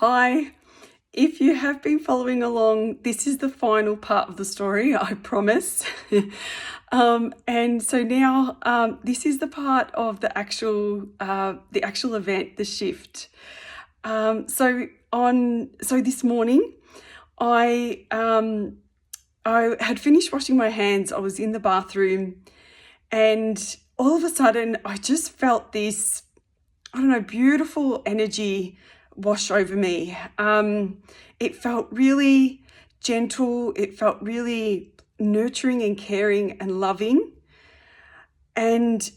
Hi. If you have been following along, this is the final part of the story, I promise. And so now this is the part of the actual event, the shift. So this morning, I had finished washing my hands. I was in the bathroom, and all of a sudden, I just felt this, I don't know, beautiful energy wash over me. It felt really gentle. It felt really nurturing and caring and loving. And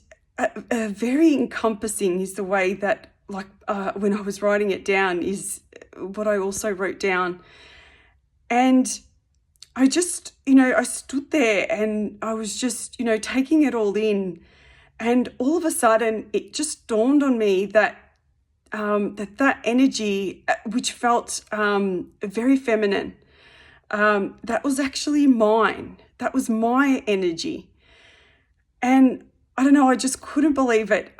very encompassing is the way that, when I was writing it down, is what I also wrote down. And I just, I stood there and I was just, taking it all in. And all of a sudden, it just dawned on me that that energy, which felt very feminine, that was actually mine. That was my energy. And I don't know, I just couldn't believe it.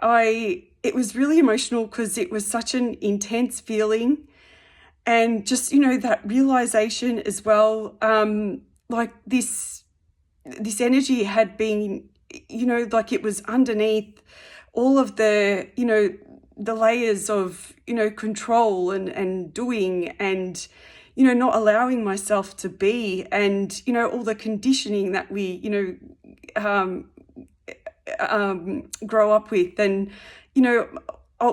It was really emotional because it was such an intense feeling. And just, that realization as well, like this energy had been, like it was underneath all of the, the layers of, control and doing and, not allowing myself to be, and, all the conditioning that we, grow up with, and,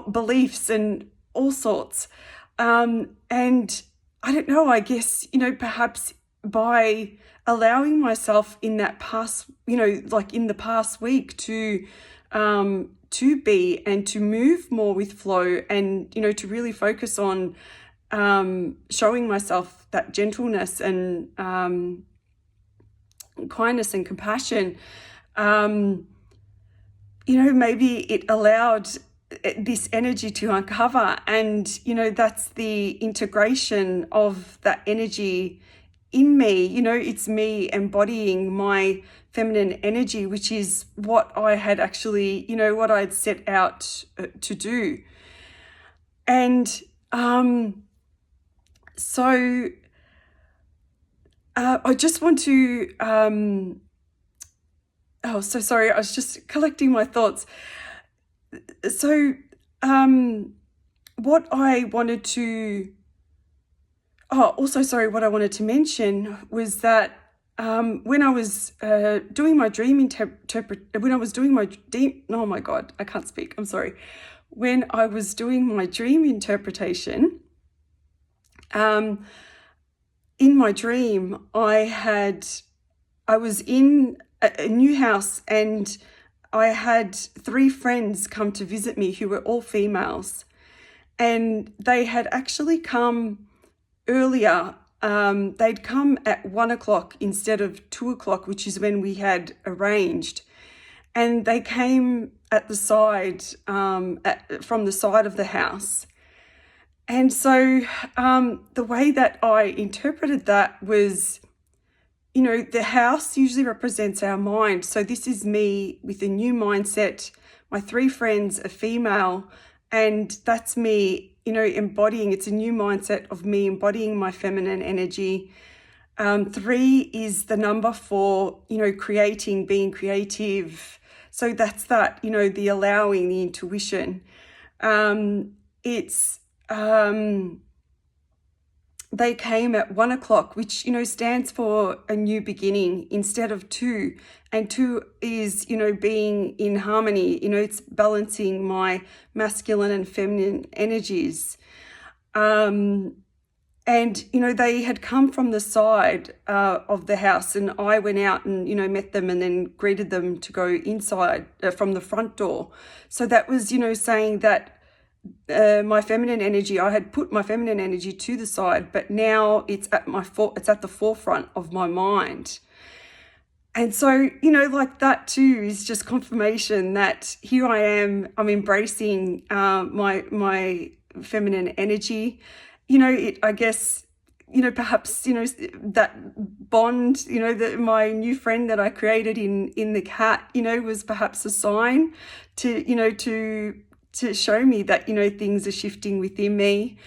beliefs and all sorts. And I don't know, I guess, perhaps by allowing myself in that past, like in the past week to be and to move more with flow, and, to really focus on showing myself that gentleness and kindness and compassion, maybe it allowed this energy to uncover. And, that's the integration of that energy in me. It's me embodying my feminine energy, which is what I had actually, what I had set out to do. And so I just want to, so sorry, I was just collecting my thoughts. So what I wanted to mention was that when I was doing my dream when I was doing my dream interpretation, in my dream, I was in a new house, and I had 3 friends come to visit me who were all females, and they had actually come earlier. They'd come at 1:00 instead of 2:00, which is when we had arranged. And they came at the side, from the side of the house. And so the way that I interpreted that was, the house usually represents our mind. So this is me with a new mindset. My 3 friends are female, and that's me, embodying. It's a new mindset of me embodying my feminine energy. 3 is the number for, creating, being creative. So that's that, the allowing, the intuition. They came at 1:00, which, stands for a new beginning instead of 2. And 2 is, being in harmony. It's balancing my masculine and feminine energies. And, they had come from the side of the house, and I went out and, met them and then greeted them to go inside from the front door. So that was, saying that my feminine energy, I had put my feminine energy to the side, but now it's at the forefront of my mind. And so, like that too is just confirmation that here I am, I'm embracing my feminine energy. I guess, perhaps, that bond, that my new friend that I created in the cat, was perhaps a sign to show me that, things are shifting within me.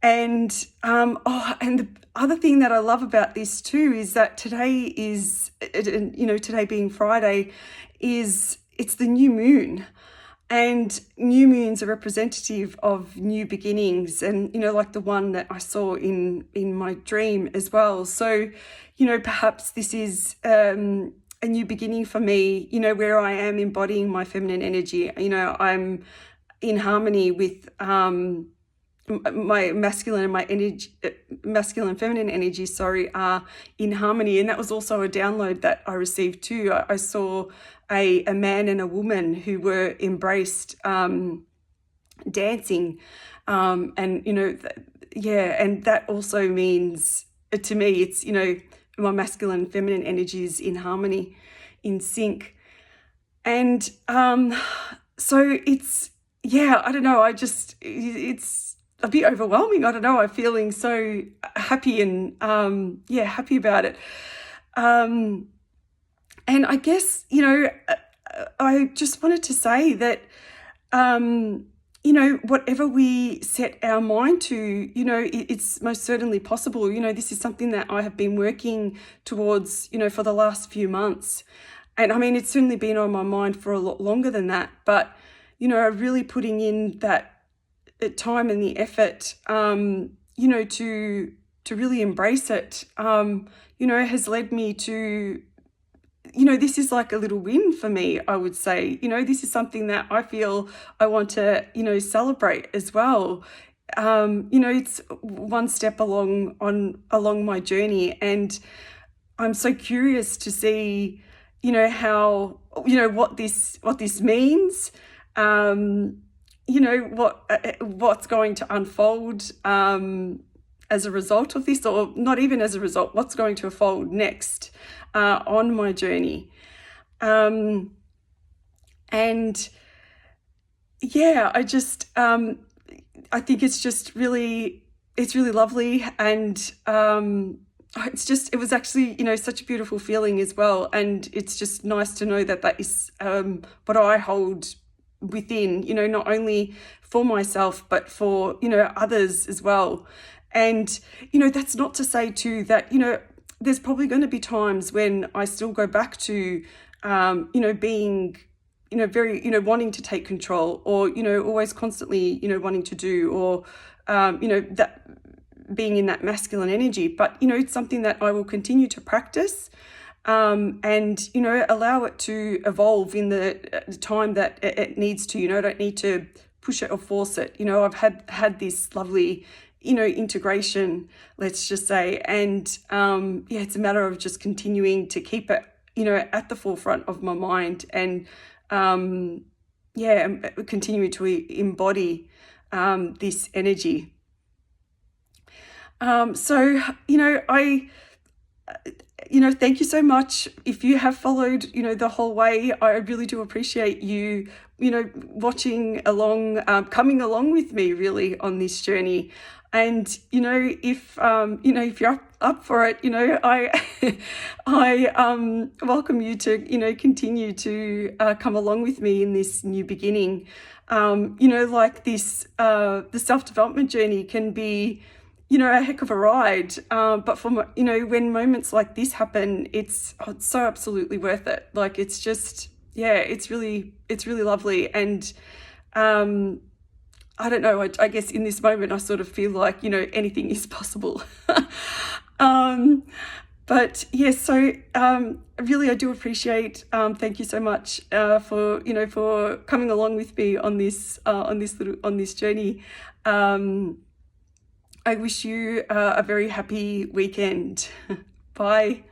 And and the other thing that I love about this too is that today is, today being Friday, it's the new moon. And new moons are representative of new beginnings, and like the one that I saw in my dream as well. So, perhaps this is a new beginning for me, where I am embodying my feminine energy. I'm in harmony with my masculine and my energy, masculine feminine energy, are in harmony. And that was also a download that I received too. I saw a man and a woman who were embraced dancing, and and that also means, to me, it's my masculine and feminine energies in harmony, in sync. And so it's, I don't know, it's a bit overwhelming. I don't know, I'm feeling so happy and happy about it. And I guess, I just wanted to say that, whatever we set our mind to, it's most certainly possible. This is something that I have been working towards, for the last few months. And I mean, it's certainly been on my mind for a lot longer than that. But, really putting in that time and the effort, to really embrace it, has led me to, this is like a little win for me, I would say. This is something that I feel I want to, celebrate as well. It's one step along my journey, and I'm so curious to see, how, what this means, what's going to unfold as a result of this, or not even as a result, what's going to unfold next on my journey. And I just, I think it's really lovely, and it was actually, such a beautiful feeling as well. And it's just nice to know that is what I hold within, not only for myself, but for, others as well. And, that's not to say too that, there's probably going to be times when I still go back to, being, very, wanting to take control, or, always constantly, wanting to do, or, that being in that masculine energy. But, it's something that I will continue to practice, and, allow it to evolve in the time that it needs to. I don't need to push it or force it. I've had this lovely, integration, let's just say. And it's a matter of just continuing to keep it, at the forefront of my mind, and continuing to embody this energy. So, thank you so much. If you have followed, the whole way, I really do appreciate you, watching along, coming along with me really on this journey. And, if you're up for it, I welcome you to, continue to come along with me in this new beginning. Like this, the self-development journey can be, a heck of a ride. But for, when moments like this happen, it's so absolutely worth it. Like, it's just, it's really lovely. And, I don't know, I guess in this moment, I sort of feel like, anything is possible. But yes, so, really, I do appreciate, thank you so much, for, for coming along with me on this journey. I wish you a very happy weekend. Bye.